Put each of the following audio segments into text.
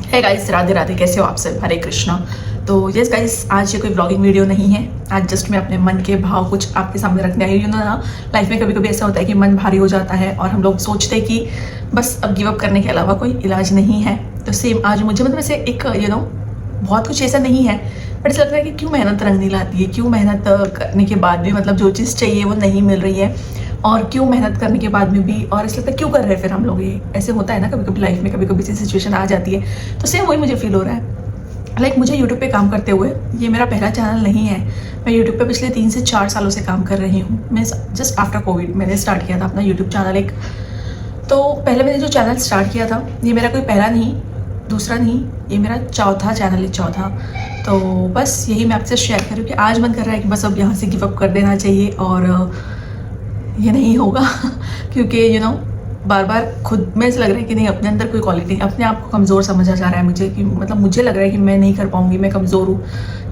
है गाइस, राधे राधे। कैसे हो आप सब? हरे कृष्णा। तो यस गाइस, आज ये कोई व्लॉगिंग वीडियो नहीं है। आज जस्ट मैं अपने मन के भाव कुछ आपके सामने रखने आई हूँ ना। लाइफ में कभी कभी ऐसा होता है कि मन भारी हो जाता है और हम लोग सोचते हैं कि बस अब गिव अप करने के अलावा कोई इलाज नहीं है। तो सेम आज मुझे मतलब ऐसे एक बहुत कुछ ऐसा नहीं है, बट ऐसा लगता है कि क्यों मेहनत रंग नहीं लाती है, क्यों मेहनत करने के बाद भी मतलब जो चीज़ चाहिए वो नहीं मिल रही है, और क्यों मेहनत करने के बाद में भी, और ऐसा लगता है क्यों कर रहे हैं फिर हम लोग ये। ऐसे होता है ना कभी कभी लाइफ में, कभी कभी ऐसी सिचुएशन आ जाती है। तो सेम वही मुझे फील हो रहा है। मुझे यूट्यूब पे काम करते हुए, ये मेरा पहला चैनल नहीं है। मैं यूट्यूब पे पिछले 3 से 4 सालों से काम कर रही हूँ। मैं जस्ट आफ्टर कोविड मैंने स्टार्ट किया था अपना यूट्यूब चैनल एक। तो पहले मैंने जो चैनल स्टार्ट किया था, ये मेरा कोई पहला नहीं, दूसरा नहीं, ये मेरा चौथा चैनल है, चौथा। तो बस यही मैं आपसे शेयर करूँ कि आज मन कर रहा है कि बस अब यहाँ से गिव अप कर देना चाहिए, और ये नहीं होगा क्योंकि बार बार खुद में ऐसा लग रहा है कि नहीं, अपने अंदर कोई क्वालिटी, अपने आप को कमज़ोर समझा जा रहा है मुझे, कि मतलब मुझे लग रहा है कि मैं नहीं कर पाऊँगी, मैं कमज़ोर हूँ,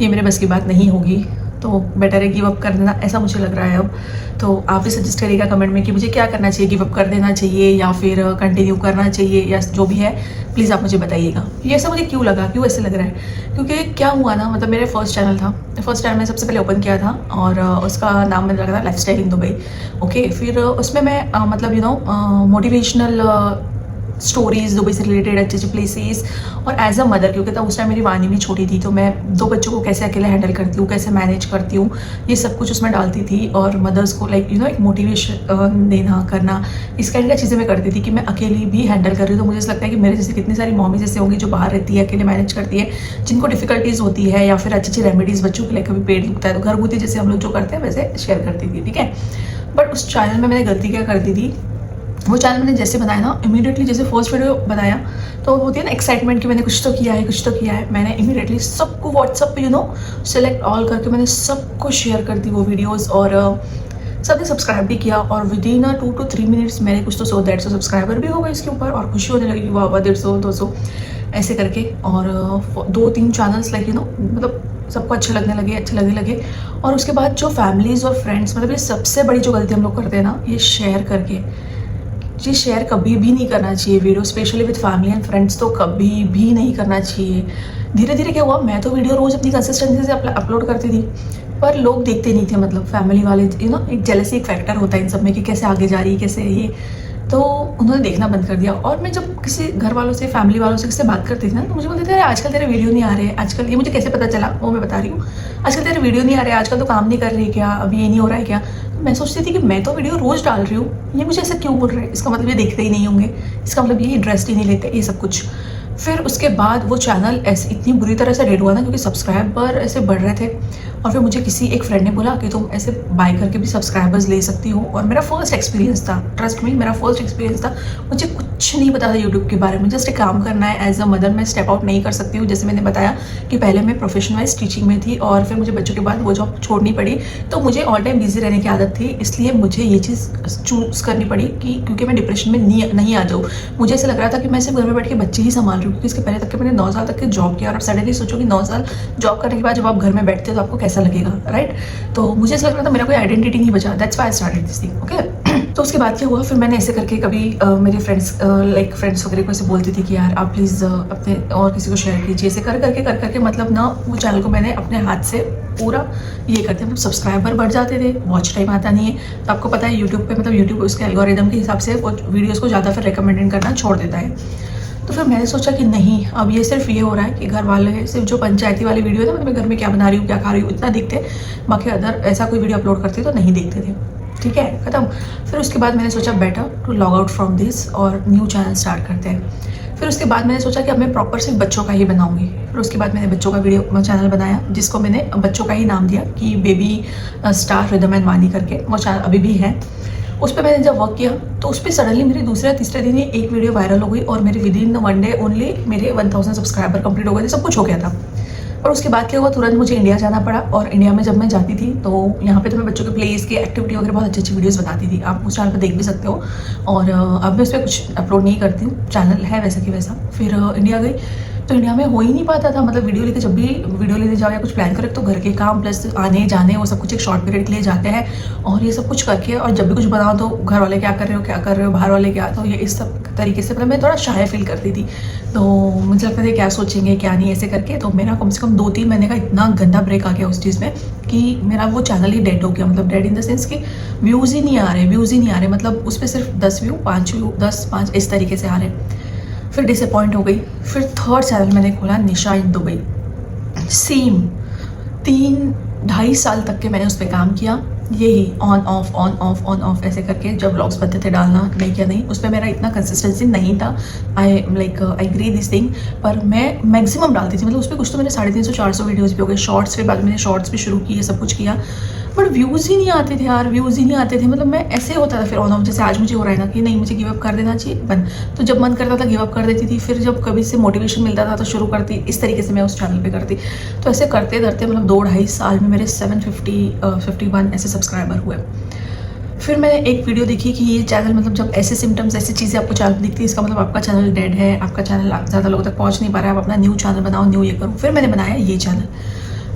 ये मेरे बस की बात नहीं होगी, तो बेटर है गिव अप कर देना, ऐसा मुझे लग रहा है अब। तो आप भी सजेस्ट करिएगा कमेंट में कि मुझे क्या करना चाहिए, गिव अप कर देना चाहिए या फिर कंटिन्यू करना चाहिए, या जो भी है प्लीज़ आप मुझे बताइएगा ये ऐसा मुझे क्यों लगा, क्यों ऐसे लग रहा है। क्योंकि क्या हुआ ना, मतलब मेरा फर्स्ट चैनल था, फर्स्ट चैनल मैंने सबसे पहले ओपन किया था, और उसका नाम मैंने रखा था लाइफस्टाइल इन दुबई। ओके, फिर उसमें मैं मोटिवेशनल स्टोरीज दुबई से रिलेटेड, अच्छे अच्छे प्लेसेस, और एज अ मदर, क्योंकि तब उस टाइम मेरी वानी भी छोटी थी, तो मैं 2 बच्चों को कैसे अकेले हैंडल करती हूँ, कैसे मैनेज करती हूँ, ये सब कुछ उसमें डालती थी। और मदर्स को एक मोटिवेशन देना करना, इस काइंड का चीज़ें मैं करती थी कि मैं अकेली भी हैंडल कर रही हूँ। तो मुझे ऐसा लगता है कि मेरे जैसे कितनी सारी मॉमी जैसे होंगी जो बाहर रहती है, अकेले मैनेज करती है, जिनको डिफिकल्टीज़ होती है, या फिर अच्छी अच्छी रेमेडीज़ बच्चों के लिए, कभी पेट दुखता है तो घरगुती जैसे हम लोग जो करते हैं वैसे शेयर करती थी, ठीक है। बट उस चैनल में मैंने गलती क्या करती थी, वो चैनल मैंने जैसे बनाया ना, इमीडिएटली जैसे फर्स्ट वीडियो बनाया तो होती है ना एक्साइटमेंट कि मैंने कुछ तो किया है, कुछ तो किया है। मैंने इमीडिएटली सबको व्हाट्सअप पे सेलेक्ट ऑल करके मैंने सबको शेयर कर दी वो वीडियोस, और सबने सब्सक्राइब भी किया, और विद इन 2 to 3 मिनट्स मेरे कुछ तो 100-150 सब्सक्राइबर भी हो गए इसके ऊपर, और खुशी होने लगी, वाह 150-200 ऐसे करके। और 2-3 चैनल्स मतलब सबको अच्छे लगने लगे। और उसके बाद जो फैमिलीज़ और फ्रेंड्स, मतलब ये सबसे बड़ी जो गलती हम लोग करते हैं ना, ये शेयर करके, जी शेयर कभी भी नहीं करना चाहिए video, specially with family and friends, तो कभी भी नहीं करना चाहिए। धीरे धीरे क्या हुआ, मैं तो वीडियो रोज़ अपनी कंसिस्टेंसी से अपलोड करती थी, पर लोग देखते नहीं थे, मतलब फैमिली वाले एक जेलसी एक फैक्टर होता है इन सब में कि कैसे आगे जा रही है, कैसे ये, तो उन्होंने देखना बंद कर दिया। और मैं जब किसी घर वालों से, फैमिली वालों से किससे बात करती थी ना, तो मुझे बोलते थे अरे आजकल तेरे वीडियो नहीं आ रहे, आजकल ये मुझे कैसे पता चला, वो मैं बता रही हूँ, आजकल तेरे वीडियो नहीं आ रहे, आजकल तो काम नहीं कर रही क्या, अभी ये नहीं हो रहा है क्या। तो मैं सोचती थी कि मैं तो वीडियो रोज़ डाल रही हूँ, ये मुझे ऐसा क्यों बोल रहे हैं, इसका मतलब ये देखते ही नहीं होंगे, इसका मतलब ये इंटरेस्ट ही नहीं लेते, ये सब कुछ। फिर उसके बाद वो चैनल ऐसे इतनी बुरी तरह से डेड हुआ ना, क्योंकि सब्सक्राइबर ऐसे बढ़ रहे थे। और फिर मुझे किसी एक फ्रेंड ने बोला कि तुम ऐसे बाय करके भी सब्सक्राइबर्स ले सकती हो, और मेरा फर्स्ट एक्सपीरियंस था, ट्रस्ट मी मेरा फर्स्ट एक्सपीरियंस था, मुझे कुछ नहीं पता था यूट्यूब के बारे में, जस्ट एक काम करना है। एज अ मदर मैं स्टेप आउट नहीं कर सकती हूँ, जैसे मैंने बताया कि पहले मैं प्रोफेशन वाइज टीचिंग में थी, और फिर मुझे बच्चों के बाद वो जॉब छोड़नी पड़ी, तो मुझे ऑल टाइम बिजी रहने की आदत थी, इसलिए मुझे ये चीज़ चूज़ करनी पड़ी कि क्योंकि मैं डिप्रेशन में नहीं आ जाऊँ। मुझे ऐसा लग रहा था कि मैं सिर्फ घर में बैठ के बच्चे ही संभाल रही हूँ, क्योंकि इसके पहले तक के मैंने 9 साल तक के जॉब किया, और अब सडनली सोचो कि 9 साल जॉब करने के बाद जब आप घर में बैठते हो तो आपको कैसा लगेगा, राइट। तो मुझे ऐसा लग रहा था मेरा कोई आइडेंटिटी नहीं बचा, that's why I started this thing, okay. तो उसके बाद क्या हुआ, फिर मैंने ऐसे करके कभी मेरे फ्रेंड्स फ्रेंड्स वगैरह को ऐसे बोलती थी कि यार आप प्लीज़ अपने और किसी को शेयर कीजिए, ऐसे कर करके मतलब ना वो चैनल को मैंने अपने हाथ से पूरा ये करते, मतलब सब्सक्राइबर बढ़ जाते थे, वॉच टाइम आता नहीं है, तो आपको पता है यूट्यूब पे, मतलब यूट्यूब उसके एल्गोरिदम के हिसाब से वो वीडियोज़ को ज़्यादा फिर रिकमेंडेड करना छोड़ देता है। तो फिर मैंने सोचा कि नहीं, अब ये सिर्फ ये हो रहा है कि घर वाले सिर्फ जो पंचायती वाली वीडियो है ना, मतलब मैं घर में क्या बना रही हूँ, क्या खा रही हूँ, इतना दिखते, बाकी अदर ऐसा कोई वीडियो अपलोड करती तो नहीं देखते थे, ठीक है, ख़त्म। फिर उसके बाद मैंने सोचा better to log out from this और न्यू चैनल स्टार्ट करते हैं। फिर उसके बाद मैंने सोचा कि अब मैं प्रॉपर सिर्फ बच्चों का ही बनाऊंगी। फिर उसके बाद मैंने बच्चों का वीडियो चैनल बनाया, जिसको मैंने बच्चों का ही नाम दिया कि बेबी स्टार रिदम एंड वानी करके, वो चैनल अभी भी है। उस पर मैंने जब वर्क किया तो उस पर सडनली मेरी दूसरे या तीसरे दिन ही एक वीडियो वायरल हो गई, और मेरे विद इन 1 डे ओनली मेरे 1000 सब्सक्राइबर कंप्लीट हो गए थे, सब कुछ हो गया था। और उसके बाद क्या हुआ, तुरंत मुझे इंडिया जाना पड़ा, और इंडिया में जब मैं जाती थी तो यहाँ पे तो मैं बच्चों के प्लेस की एक्टिविटी वगैरह बहुत अच्छी अच्छी वीडियोस बनाती थी, आप उस चैनल पर देख भी सकते हो। और अब मैं उस पर कुछ अपलोड नहीं करती हूँ, चैनल है वैसा कि वैसा। फिर इंडिया गई तो इंडिया में हो ही नहीं पाता था, मतलब वीडियो लेके, जब भी वीडियो लेने जाओ या कुछ प्लान करें तो घर के काम प्लस आने जाने वो सब कुछ एक शॉर्ट पीरियड के लिए जाते हैं, और ये सब कुछ करके, और जब भी कुछ बनाओ तो घर वाले क्या कर रहे हो, बाहर वाले क्या, तो ये इस सब तरीके से, मतलब मैं थोड़ा शाय फील करती थी। तो मुझे लगता था क्या सोचेंगे क्या नहीं ऐसे करके। तो मेरा कम से कम 2-3 महीने का इतना गंदा ब्रेक आ गया उस चीज़ में कि मेरा वो चैनल ही डेड हो गया। मतलब डेड इन द सेंस कि व्यूज़ ही नहीं आ रहे, मतलब उस पर सिर्फ 10 व्यू, 5 व्यू, 10-5 इस तरीके से आ रहे। फिर डिसअपॉइंट हो गई। फिर थर्ड चैनल मैंने खोला, निशा इन दुबई। सेम 3-2.5 साल तक के मैंने उस पर काम किया, यही ऑन ऑफ ऐसे करके। जब व्लॉग्स बनते थे डालना, नहीं किया नहीं, उस पर मेरा इतना कंसिस्टेंसी नहीं था। I agree this thing. पर मैं मैक्सिमम डालती थी, मतलब उस पर कुछ तो मैंने 350-400 वीडियोज़ भी हो गए। शॉर्ट्स के बाद मैंने शॉर्ट्स भी शुरू किए, सब कुछ किया, बट व्यूज़ ही नहीं आते थे यार, व्यूज़ ही नहीं आते थे। मतलब मैं ऐसे होता था फिर ऑन ऑफ, जैसे आज मुझे हो रहा है ना कि नहीं मुझे गिव अप कर देना चाहिए बन, तो जब मन करता था गिव अप कर देती थी। फिर जब कभी से मोटिवेशन मिलता था तो शुरू करती, इस तरीके से मैं उस चैनल पे करती। तो ऐसे करते करते मतलब 2-2.5 साल में मेरे 751 ऐसे सब्सक्राइबर हुए। फिर मैंने एक वीडियो देखी कि ये चैनल, मतलब जब ऐसे सिम्टम्स, ऐसी चीज़ें आपको चैनल दिखती है, इसका मतलब आपका चैनल डेड है, आपका चैनल ज़्यादा लोगों तक पहुँच नहीं पा रहा है, आप अपना न्यू चैनल बनाओ, न्यू ये करो। फिर मैंने बनाया ये चैनल।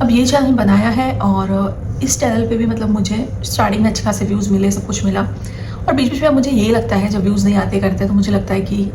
अब ये चैनल बनाया है और इस चैनल पे भी मतलब मुझे स्टार्टिंग में अच्छे खासे व्यूज़ मिले, सब कुछ मिला। और बीच बीच में मुझे ये लगता है जब व्यूज़ नहीं आते करते तो मुझे लगता है कि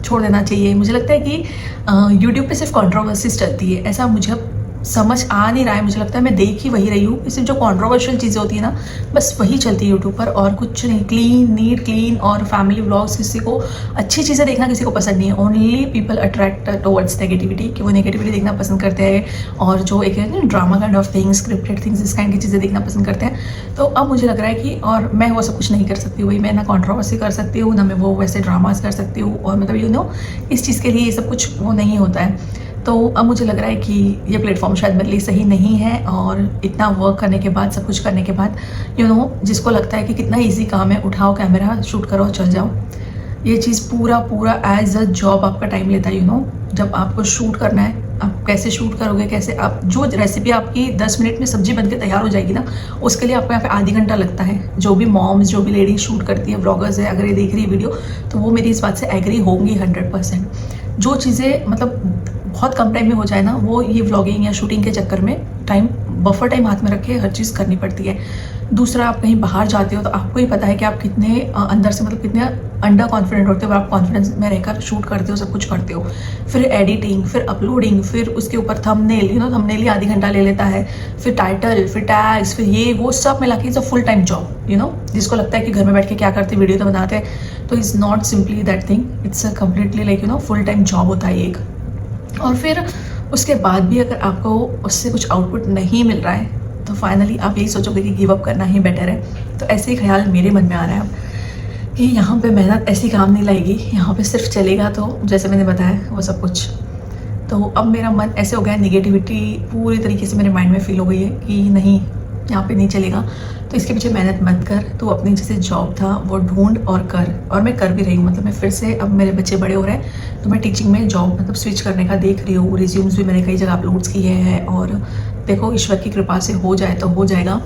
छोड़ देना चाहिए। मुझे लगता है कि यूट्यूब पे सिर्फ कंट्रोवर्सीज चलती है, ऐसा मुझे समझ आ नहीं रहा है। मुझे लगता है मैं देख ही वही रही हूँ, सिर्फ जो कंट्रोवर्शियल चीज़ें होती है ना, बस वही चलती है यूट्यूब पर, और कुछ नहीं। क्लीन और फैमिली व्लॉग्स, किसी को अच्छी चीज़ें देखना किसी को पसंद नहीं है। Only people attract towards negativity, कि वो नेगेटिविटी देखना पसंद करते हैं, और जो एक है drama kind of things, scripted things, इस काइंड की चीज़ें देखना पसंद करते हैं। तो अब मुझे लग रहा है कि, और मैं वो सब कुछ नहीं कर सकती, वही मैं ना कंट्रोवर्सी कर सकती हूँ, ना मैं वो वैसे ड्रामाज कर सकती हूँ, और मतलब इस चीज़ के लिए ये सब कुछ वो नहीं होता है। तो अब मुझे लग रहा है कि ये प्लेटफॉर्म शायद मेरे लिए सही नहीं है। और इतना वर्क करने के बाद, सब कुछ करने के बाद, जिसको लगता है कि कितना इजी काम है, उठाओ कैमरा, शूट करो, चल जाओ, ये चीज़ पूरा एज अ जॉब आपका टाइम लेता है। जब आपको शूट करना है, आप कैसे शूट करोगे, कैसे आप, जो रेसिपी आपकी 10 मिनट में सब्जी बनके तैयार हो जाएगी ना, उसके लिए आपको यहाँ पे आधी घंटा लगता है। जो भी मॉम्स, जो भी लेडीज शूट करती है, ब्लॉगर्स है, अगर ये देख रही है वीडियो, तो वो मेरी इस बात से एग्री होंगी 100%। जो चीज़ें मतलब बहुत कम टाइम में हो जाए ना, वो ये व्लॉगिंग या शूटिंग के चक्कर में बफर टाइम हाथ में रखे हर चीज़ करनी पड़ती है। दूसरा, आप कहीं बाहर जाते हो तो आपको ही पता है कि आप कितने अंदर से, मतलब कितने अंडर कॉन्फिडेंट होते हो, आप कॉन्फिडेंस में रहकर शूट करते हो, सब कुछ करते हो। फिर एडिटिंग, फिर अपलोडिंग, फिर उसके ऊपर थंबनेल, थंबनेल ही आधी घंटा ले लेता है, फिर टाइटल, फिर टैग्स, फिर ये वो सब मिला के it's a full time job. जिसको लगता है कि घर में बैठ के क्या करते, वीडियो तो बनाते हैं, तो it's not simply that thing, it's a completely full time job होता है एक। और फिर उसके बाद भी अगर आपको उससे कुछ आउटपुट नहीं मिल रहा है तो फाइनली आप यही सोचोगे कि गिव अप करना ही बेटर है। तो ऐसे ही ख्याल मेरे मन में आ रहा है अब कि यहाँ पे मेहनत ऐसी काम नहीं लाएगी, यहाँ पे सिर्फ चलेगा तो जैसे मैंने बताया वो सब कुछ। तो अब मेरा मन ऐसे हो गया है, निगेटिविटी पूरी तरीके से मेरे माइंड में फील हो गई है कि नहीं, यहाँ पे नहीं चलेगा, तो इसके पीछे मेहनत मत कर। तो अपनी जैसे जॉब था वो ढूंढ और कर, और मैं कर भी रही हूँ। मतलब मैं फिर से, अब मेरे बच्चे बड़े हो रहे हैं तो मैं टीचिंग में जॉब मतलब स्विच करने का देख रही हूँ। रिज्यूम्स भी मैंने कई जगह अपलोड्स किए हैं, और देखो ईश्वर की कृपा से हो जाए तो हो जाएगा।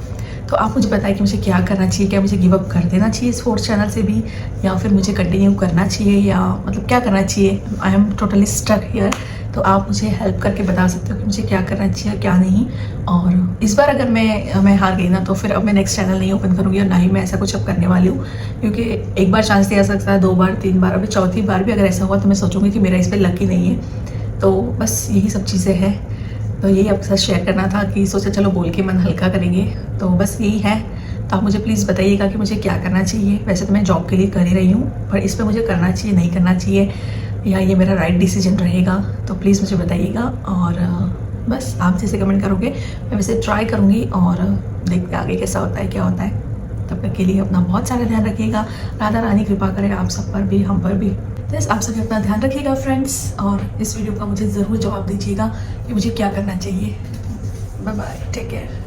तो आप मुझे बताएं कि मुझे क्या करना चाहिए, क्या मुझे गिव अप कर देना चाहिए इस 4th चैनल से भी, या फिर मुझे कंटिन्यू करना चाहिए, या मतलब क्या करना चाहिए। I am totally stuck here. तो आप मुझे हेल्प करके बता सकते हो कि मुझे क्या करना चाहिए, क्या नहीं। और इस बार अगर मैं हार गई ना, तो फिर अब मैं नेक्स्ट चैनल नहीं ओपन करूँगी, और ना ही मैं ऐसा कुछ अब करने वाली हूँ। क्योंकि एक बार चांस दिया सकता है, 2 बार, 3 बार, अभी 4थी बार भी अगर ऐसा हुआ तो मैं सोचूंगी कि मेरा इस पर लक ही नहीं है। तो बस यही सब चीज़ें हैं। तो यही आपके साथ शेयर करना था कि सोचा चलो बोल के मन हल्का करेंगे। तो बस यही है। तो आप मुझे प्लीज़ बताइएगा कि मुझे क्या करना चाहिए। वैसे तो मैं जॉब के लिए कर ही रही हूँ, पर इस पर मुझे करना चाहिए, नहीं करना चाहिए, या ये मेरा राइट डिसीजन रहेगा। तो प्लीज़ मुझे बताइएगा। और बस आप जैसे कमेंट करोगे मैं वैसे ट्राई करूँगी, और देखते आगे कैसा होता है, क्या होता है। तब तक के लिए अपना बहुत सारा ध्यान रखिएगा। राधा रानी कृपा करे आप सब पर भी, हम पर भी। तो आप सभी अपना ध्यान रखिएगा फ्रेंड्स, और इस वीडियो का मुझे ज़रूर जवाब दीजिएगा कि मुझे क्या करना चाहिए। Bye bye, take care.